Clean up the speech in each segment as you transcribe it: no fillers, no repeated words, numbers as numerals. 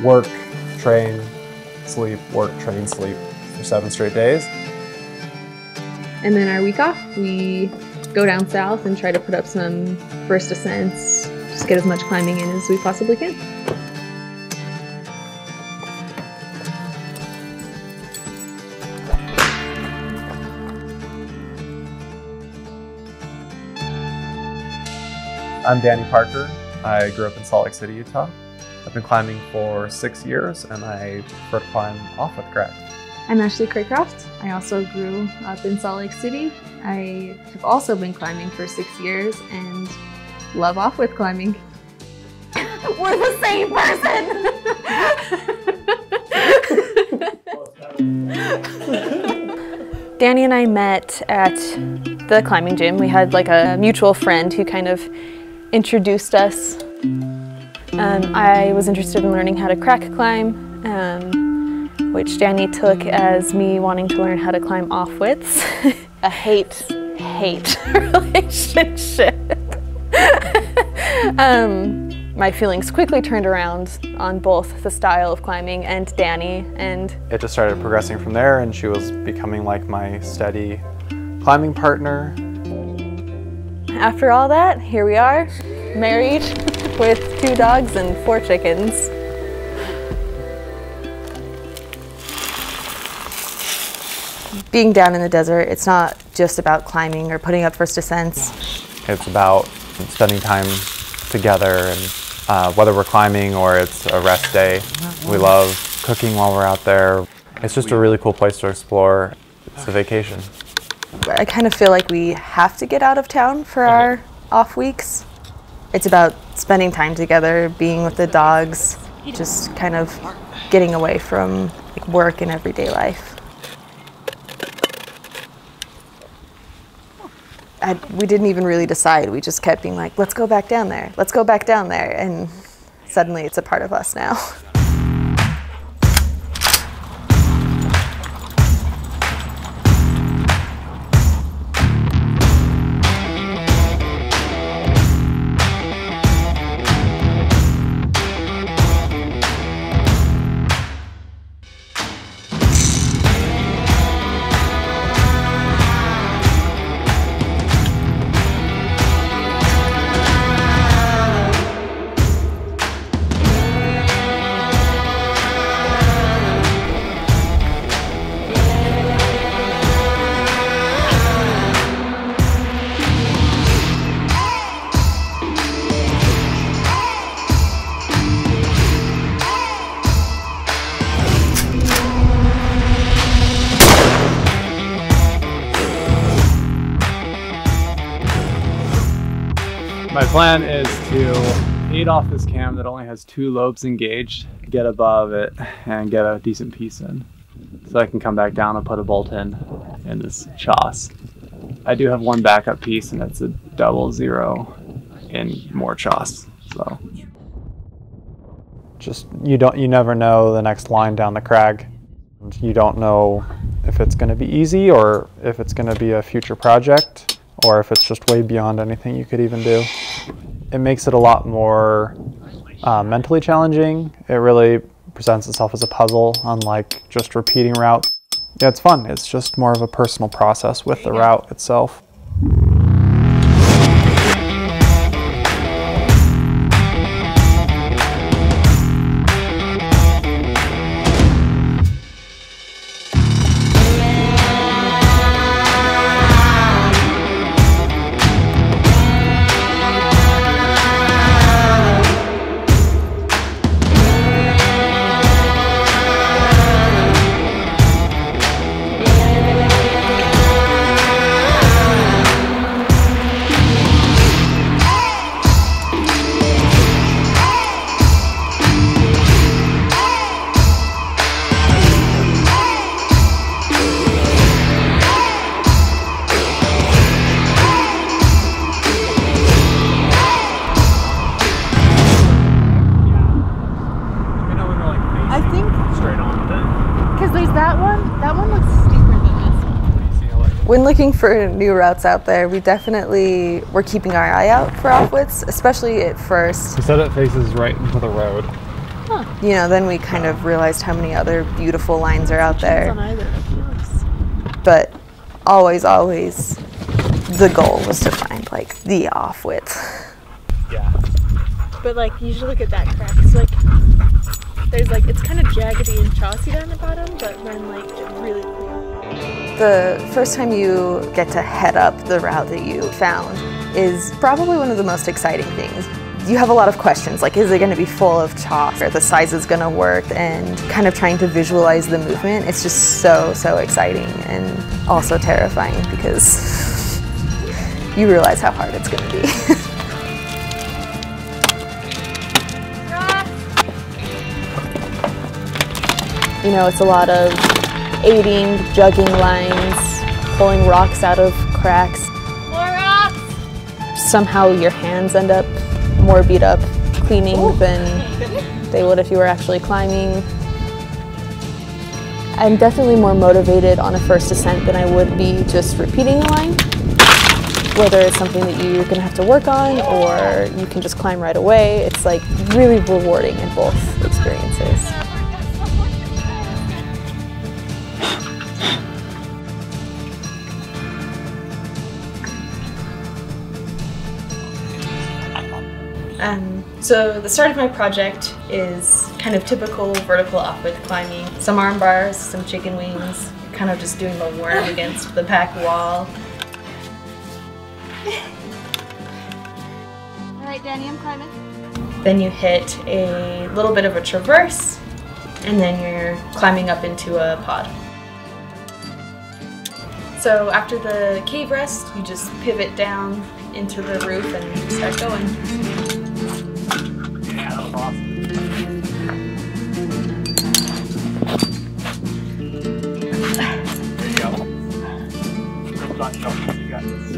work, train, sleep, work, train, sleep for 7 straight days. And then our week off, we go down south and try to put up some first ascents, just get as much climbing in as we possibly can. I'm Danny Parker. I grew up in Salt Lake City, Utah. I've been climbing for 6 years and I prefer to climb offwidth cracks. I'm Ashley Craycroft. I also grew up in Salt Lake City. I have also been climbing for 6 years and love offwidth climbing. We're the same person! Danny and I met at the climbing gym. We had like a mutual friend who kind of introduced us. I was interested in learning how to crack climb, which Danny took as me wanting to learn how to climb offwidths. A hate relationship. My feelings quickly turned around on both the style of climbing and Danny, and it just started progressing from there, and she was becoming like my steady climbing partner. After all that, here we are, married with 2 dogs and 4 chickens. Being down in the desert, it's not just about climbing or putting up first ascents. It's about spending time together, and whether we're climbing or it's a rest day. We love cooking while we're out there. It's just a really cool place to explore. It's a vacation. I kind of feel like we have to get out of town for our off weeks. It's about spending time together, being with the dogs, just kind of getting away from like work and everyday life. We didn't even really decide. We just kept being like, let's go back down there. Let's go back down there. And suddenly it's a part of us now. My plan is to eat off this cam that only has 2 lobes engaged, get above it, and get a decent piece in. So I can come back down and put a bolt in this choss. I do have 1 backup piece, and it's a 00 in more choss. So just you never know the next line down the crag. You don't know if it's going to be easy or if it's going to be a future project, or if it's just way beyond anything you could even do. It makes it a lot more mentally challenging. It really presents itself as a puzzle, unlike just repeating routes. Yeah, it's fun. It's just more of a personal process with the route itself. When looking for new routes out there, we're keeping our eye out for offwidths, especially at first. He said it faces right into the road. You know, then we kind of realized how many other beautiful lines are out there. On either, of course. But always, always, the goal was to find like the offwidth. Yeah. But like, you should look at that crack. It's like, there's like, it's kind of jaggedy and chossy down the bottom, but then like, it's really clear. The first time you get to head up the route that you found is probably one of the most exciting things. You have a lot of questions, like is it going to be full of chalk, or the size is going to work, and kind of trying to visualize the movement. It's just so exciting and also terrifying because you realize how hard it's going to be. You know, it's a lot of aiding, jugging lines, pulling rocks out of cracks. More rocks! Somehow your hands end up more beat up cleaning than they would if you were actually climbing. I'm definitely more motivated on a first ascent than I would be just repeating a line. Whether it's something that you're going to have to work on or you can just climb right away, it's like really rewarding in both experiences. So the start of my project is kind of typical vertical offwidth climbing. Some arm bars, some chicken wings, kind of just doing the worm against the pack wall. All right, Danny, I'm climbing. Then you hit a little bit of a traverse, and then you're climbing up into a pod. So after the cave rest, you just pivot down into the roof and start going. Yeah, that was awesome. There you go. You got this.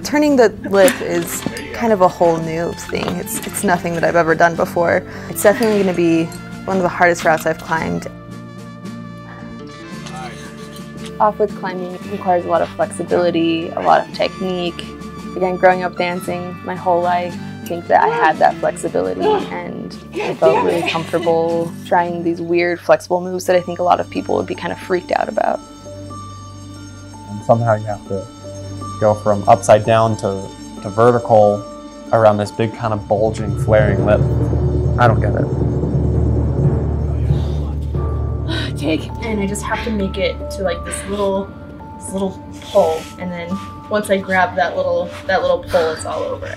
Turning the lip is kind of a whole new thing. It's nothing that I've ever done before. It's definitely going to be one of the hardest routes I've climbed. Offwidth climbing requires a lot of flexibility, a lot of technique. Again, growing up dancing my whole life, I think that I had that flexibility and I felt really comfortable trying these weird flexible moves that I think a lot of people would be kind of freaked out about. And somehow you have to go from upside down to vertical around this big kind of bulging, flaring lip. I don't get it. Take, and I just have to make it to like this little pull, and then once I grab that little pull, it's all over.